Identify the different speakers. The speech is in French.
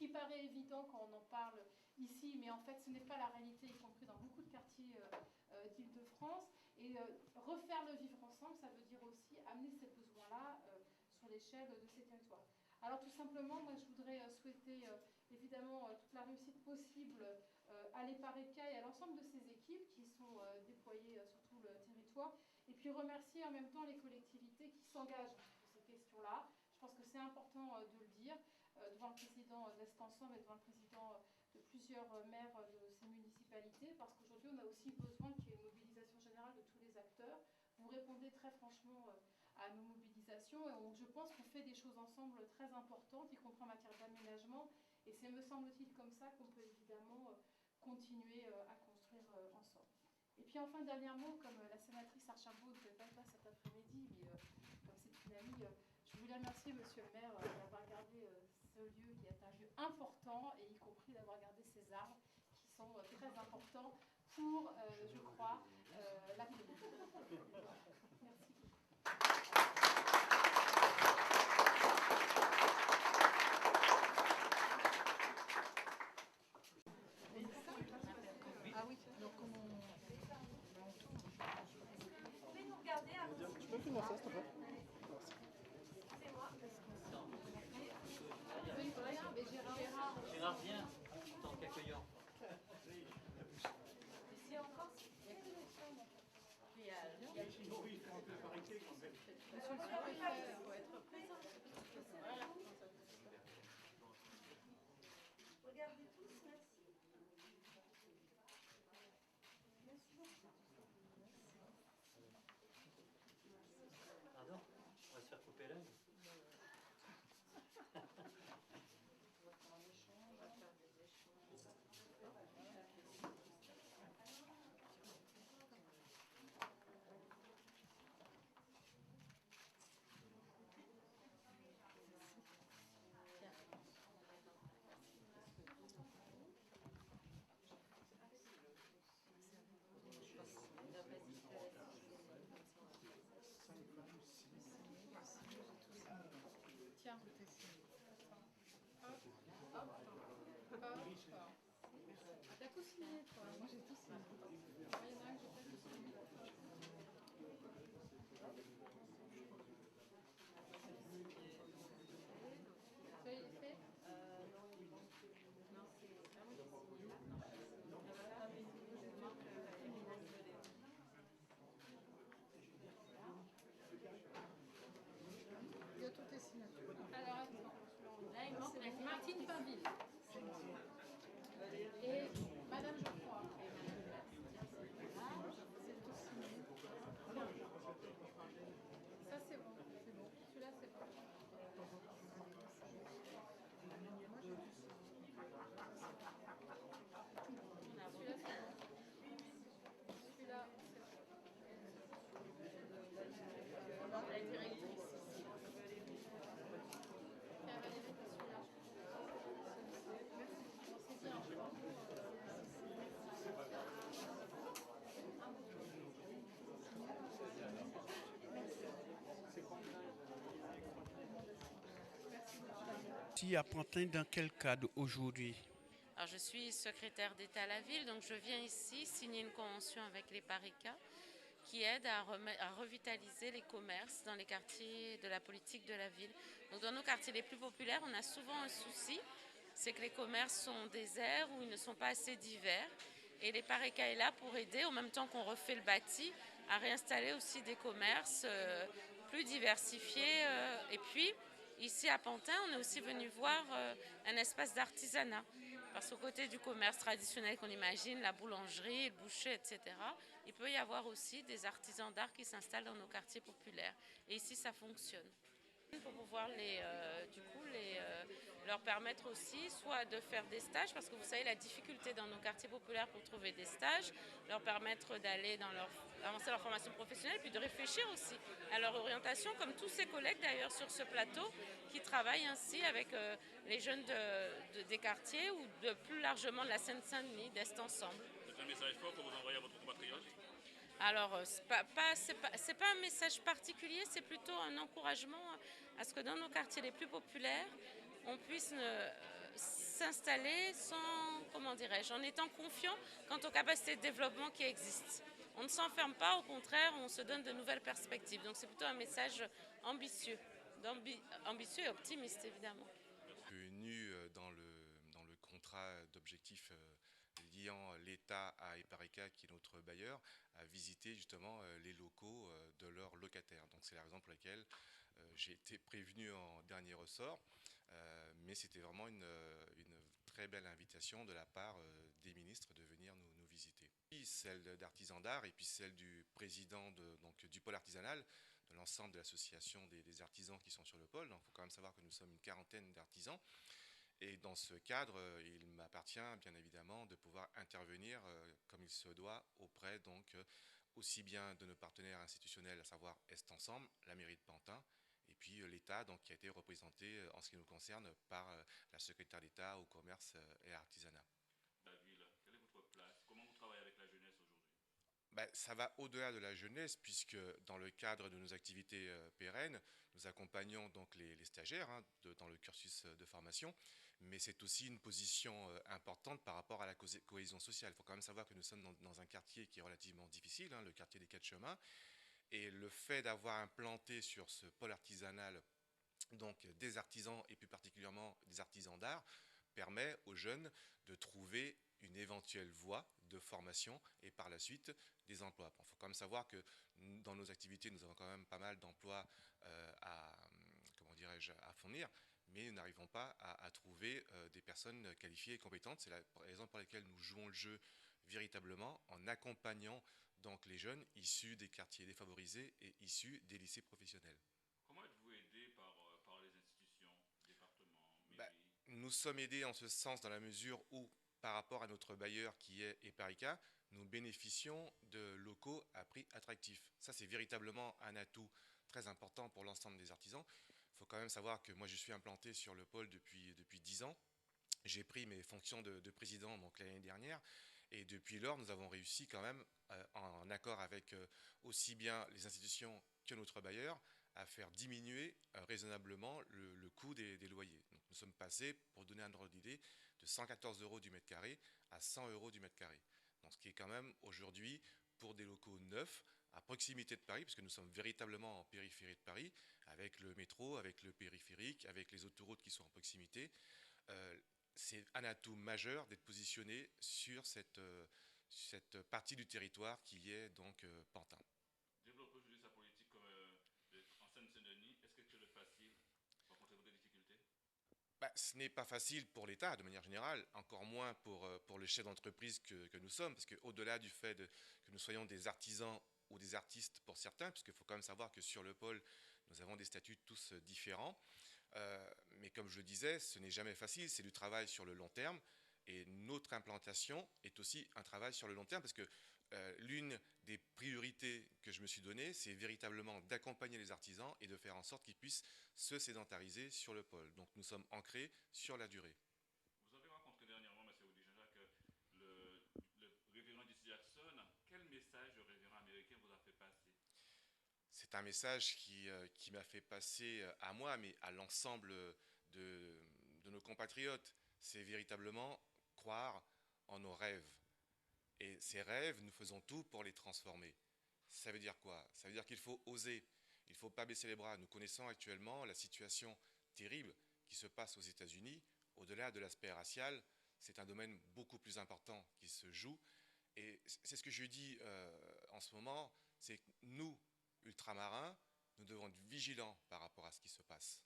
Speaker 1: qui paraît évident quand on en parle ici, mais en fait ce n'est pas la réalité, y compris dans beaucoup de quartiers d'Île-de-France. Et refaire le vivre ensemble, ça veut dire aussi amener ces besoins-là sur l'échelle de ces territoires. Alors tout simplement, moi je voudrais souhaiter évidemment toute la réussite possible à l'EPARECA et à l'ensemble de ces équipes qui sont déployées sur tout le territoire, et puis remercier en même temps les collectivités qui s'engagent sur ces questions-là. Je pense que c'est important de le dire devant le président d'Est Ensemble et devant le président de plusieurs maires de ces municipalités, parce qu'aujourd'hui on a aussi besoin qu'il y ait une mobilisation générale de tous les acteurs. Vous répondez très franchement à nos mobilisations, et je pense qu'on fait des choses ensemble très importantes, y compris en matière d'aménagement, et c'est, me semble-t-il, comme ça qu'on peut évidemment continuer à construire ensemble. Et puis enfin, dernier mot, comme la sénatrice Archambault ne pouvait pas être là cet après-midi, mais comme c'est une amie, je voulais remercier monsieur le maire d'avoir gardé ce lieu qui est un lieu important, et y compris d'avoir gardé ces arbres qui sont très importants pour, je crois, la commune. Merci.
Speaker 2: Ah oui, alors comment
Speaker 3: Vous pouvez nous regarder à vous.
Speaker 4: Tu peux finir ça, s'il te plaît?
Speaker 3: C'est moi.
Speaker 5: Gérard vient, en tant qu'accueillant.
Speaker 3: Ici encore, il y a que des femmes. Il y a
Speaker 4: Oui, il faut un peu de parité quand même.
Speaker 2: monsieur le sous-préfet, il faut être présent.
Speaker 3: Regardez tous, merci. Merci beaucoup.
Speaker 5: Pardon? On va se faire couper l'œil.
Speaker 2: Tiens, t'as tout signé, toi. Moi, j'ai tout signé. Il y en a un que j'ai pas tout signé. Ça y est, fait?
Speaker 3: Non, c'est vraiment signé là.
Speaker 2: Il y a toutes tes signatures.
Speaker 1: Alors attends, là il manque Martine Pinville et Madame Geoffroy.
Speaker 2: C'est tout signé. Ça, c'est bon. C'est bon. Celui-là, c'est bon. Moi, j'ai tout signé.
Speaker 1: Celui-là c'est bon. Celui-là c'est bon.
Speaker 3: La directrice ici.
Speaker 1: Qui a validé que celui-là. C'est bien.
Speaker 4: Si à Pantin, dans quel cadre aujourd'hui?
Speaker 6: Alors, je suis secrétaire d'État à la ville, donc je viens ici signer une convention avec l'EPARECA qui aide à revitaliser les commerces dans les quartiers de la politique de la ville. Donc, dans nos quartiers les plus populaires, on a souvent un souci, c'est que les commerces sont déserts ou ils ne sont pas assez divers. Et l'EPARECA est là pour aider, en même temps qu'on refait le bâti, à réinstaller aussi des commerces plus diversifiés. Et puis, ici à Pantin, on est aussi venu voir un espace d'artisanat. Parce qu'au côté du commerce traditionnel qu'on imagine, la boulangerie, le boucher, etc., il peut y avoir aussi des artisans d'art qui s'installent dans nos quartiers populaires. Et ici, ça fonctionne. Pour pouvoir leur permettre aussi soit de faire des stages, parce que vous savez la difficulté dans nos quartiers populaires pour trouver des stages, leur permettre d'aller avancer leur formation professionnelle, puis de réfléchir aussi à leur orientation, comme tous ces collègues d'ailleurs sur ce plateau qui travaillent ainsi avec les jeunes des quartiers ou de plus largement de la Seine-Saint-Denis, d'Est Ensemble.
Speaker 7: C'est un message fort que vous envoyez à votre compatriote?
Speaker 6: Alors, c'est pas un message particulier, c'est plutôt un encouragement à ce que dans nos quartiers les plus populaires, on puisse s'installer sans, comment dirais-je, en étant confiant quant aux capacités de développement qui existent. On ne s'enferme pas, au contraire, on se donne de nouvelles perspectives. Donc c'est plutôt un message ambitieux, ambitieux et optimiste évidemment.
Speaker 8: Venu dans le contrat d'objectifs liant l'État à Eparica, qui est notre bailleur, à visiter justement les locaux de leurs locataires. Donc c'est la raison pour laquelle j'ai été prévenu en dernier ressort, mais c'était vraiment une très belle invitation de la part des ministres de venir nous visiter. Celle d'artisans d'art et puis celle du président du pôle artisanal, de l'ensemble de l'association des artisans qui sont sur le pôle. Donc il faut quand même savoir que nous sommes une quarantaine d'artisans. Et dans ce cadre, il m'appartient bien évidemment de pouvoir intervenir comme il se doit auprès aussi bien de nos partenaires institutionnels, à savoir Est Ensemble, la mairie de Pantin, et puis l'État qui a été représenté en ce qui nous concerne par la secrétaire d'État au commerce et à l'artisanat.
Speaker 7: David, quelle est votre place? Comment vous travaillez avec la jeunesse aujourd'hui?
Speaker 8: Ça va au-delà de la jeunesse, puisque dans le cadre de nos activités pérennes, nous accompagnons donc les stagiaires dans le cursus de formation, mais c'est aussi une position importante par rapport à la cohésion sociale. Il faut quand même savoir que nous sommes dans un quartier qui est relativement difficile, le quartier des Quatre Chemins, et le fait d'avoir implanté sur ce pôle artisanal donc des artisans et plus particulièrement des artisans d'art permet aux jeunes de trouver une éventuelle voie de formation et par la suite des emplois. Il faut quand même savoir que dans nos activités, nous avons quand même pas mal d'emplois à fournir, mais nous n'arrivons pas à trouver des personnes qualifiées et compétentes. C'est la raison pour laquelle nous jouons le jeu véritablement en accompagnant donc les jeunes issus des quartiers défavorisés et issus des lycées professionnels.
Speaker 7: Comment êtes-vous aidé par les institutions, départements, mairies?
Speaker 8: Nous sommes aidés en ce sens dans la mesure où, par rapport à notre bailleur qui est Eparica, nous bénéficions de locaux à prix attractifs. Ça, c'est véritablement un atout très important pour l'ensemble des artisans. Il faut quand même savoir que moi, je suis implanté sur le pôle depuis 10 ans. J'ai pris mes fonctions de président l'année dernière. Et depuis lors, nous avons réussi quand même, en accord avec aussi bien les institutions que notre bailleur, à faire diminuer raisonnablement le coût des loyers. Donc, nous sommes passés, pour donner un ordre d'idée, de 114 € du mètre carré à 100 € du mètre carré. Donc, ce qui est quand même aujourd'hui, pour des locaux neufs, à proximité de Paris, parce que nous sommes véritablement en périphérie de Paris, avec le métro, avec le périphérique, avec les autoroutes qui sont en proximité, c'est un atout majeur d'être positionné sur cette partie du territoire qui est donc Pantin.
Speaker 7: Développer aujourd'hui sa politique comme en Seine-Saint-Denis, est-ce que c'est facile? Rencontrez-vous des difficultés?
Speaker 8: Ce n'est pas facile pour l'État de manière générale, encore moins pour les chefs d'entreprise que nous sommes, parce qu'au-delà du fait que nous soyons des artisans ou des artistes pour certains, puisqu'il faut quand même savoir que sur le pôle, nous avons des statuts tous différents, mais comme je le disais, ce n'est jamais facile, c'est du travail sur le long terme, et notre implantation est aussi un travail sur le long terme, parce que l'une des priorités que je me suis donnée, c'est véritablement d'accompagner les artisans et de faire en sorte qu'ils puissent se sédentariser sur le pôle. Donc nous sommes ancrés sur la durée.
Speaker 7: Vous avez rencontré dernièrement, M. Oudijajak, le révérend Jesse Jackson. Quel message le révérend américain vous a fait passer?
Speaker 8: C'est un message qui m'a fait passer à moi, mais à l'ensemble de nos compatriotes. C'est véritablement croire en nos rêves. Et ces rêves, nous faisons tout pour les transformer. Ça veut dire quoi? Ça veut dire qu'il faut oser, il ne faut pas baisser les bras. Nous connaissons actuellement la situation terrible qui se passe aux États-Unis. Au-delà de l'aspect racial, c'est un domaine beaucoup plus important qui se joue. Et c'est ce que je dis en ce moment, c'est que nous, ultramarins, nous devons être vigilants par rapport à ce qui se passe.